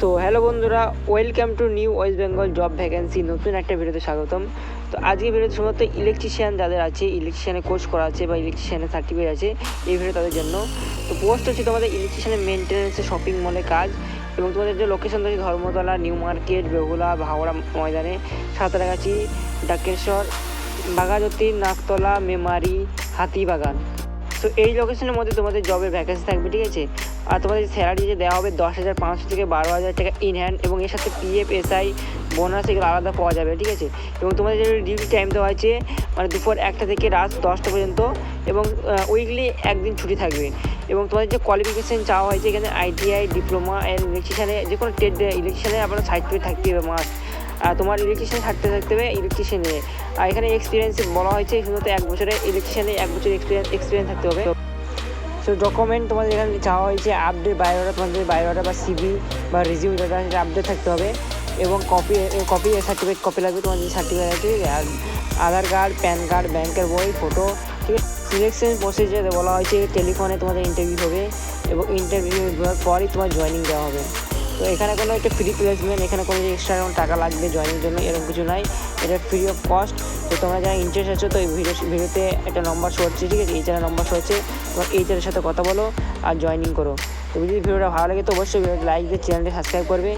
তো হ্যালো বন্ধুরা, welcome to new West Bengal job vacancy নতুন একটা ভিডিওতে স্বাগতম। তো আজকে ভিডিওতে শুধুমাত্র ইলেকট্রিশিয়ান যাদের আছে, ইলেকট্রিশিয়ানের কোর্স করা আছে বা ইলেকট্রিশিয়ানের সার্টিফিকেট আছে, এই ভিডিও তাদের জন্য। তো পোস্ট হচ্ছে তোমাদের ইলেকট্রিশিয়ানের মেনটেন্যান্সের শপিং মলে কাজ, এবং তোমাদের যে লোকেশন রয়েছে ধর্মতলা, নিউ মার্কেট, বেহুলা, হাওড়া ময়দানে, সাঁতরাগাছি, ডাকেশ্বর, বাঘাযতীন, নাকতলা, মেমারি, হাতিবাগান। তো এই লোকেশনের মধ্যে তোমাদের জবের ভ্যাকেন্সি থাকবে, ঠিক আছে। আর তোমাদের স্যালারি যে দেওয়া হবে 10,500 থেকে 12,000 টাকা ইন হ্যান্ড, এবং এর সাথে পিএফ, এসআই, বোনাস এগুলো আলাদা পাওয়া যাবে, ঠিক আছে। এবং তোমাদের যে ডিউটি টাইম দেওয়া আছে মানে দুপুর 1টা থেকে রাত 10টা পর্যন্ত, এবং উইকলি একদিন ছুটি থাকবে। এবং তোমাদের যে কোয়ালিফিকেশান চাওয়া হয়েছে এখানে ITI, ডিপ্লোমা অ্যান্ড ইলেকট্রিশিয়ানে যে কোনো ট্রেড ইলেকট্রিশিয়ানে আপনার সার্টিফিকেট থাকতে হবে মাস্ট। আর তোমার ইলেকট্রিশিয়ান সার্টিফিকেট থাকতে হবে ইলেকট্রিশিয়ানে। আর এখানে এক্সপিরিয়েন্স বলা হয়েছে শুধুমাত্র 1 বছরের ইলেকট্রিশিয়ানে 1 বছর এক্সপিরিয়েন্স থাকতে হবে। সো ডকুমেন্ট তোমাদের এখানে চাওয়া হয়েছে আপডেট বায়োডাটা, তোমাদের বায়োডাটা বা সিভি বা রিজিউম যেটা সেটা আপডেট থাকতে হবে, এবং কপি সার্টিফিকেট কপি লাগবে তোমার যে সার্টিফিকেট আছে, আর আধার কার্ড, প্যান কার্ড, ব্যাংকের বই, ফটো, ঠিক আছে। সিলেকশন প্রসিজার বলা হয়েছে টেলিফোনে তোমাদের ইন্টারভিউ হবে, এবং ইন্টারভিউ দেওয়ার পরই তোমার জয়েনিং দেওয়া হবে। তো এখানে কোনো একটা ফ্রি প্লেসমেন্ট, এখানে কোনো এক্সট্রা কোনো টাকা লাগবে জয়েনিং জন্য এরকম কিছু নাই, এটা ফ্রি অফ কস্ট। তো তোমরা যারা ইন্টারেস্ট আছো তো এই ভিডিওতে একটা নম্বর শো হচ্ছে, ঠিক আছে, এই চ্যানেল নম্বর শো হচ্ছে, তোমার এই চ্যানেলের সাথে কথা বলো আর জয়েনিং করো। তো যদি ভিডিওটা ভালো লাগে তো অবশ্যই ভিডিওটা লাইক দিয়ে চ্যানেলটি সাবস্ক্রাইব করবে।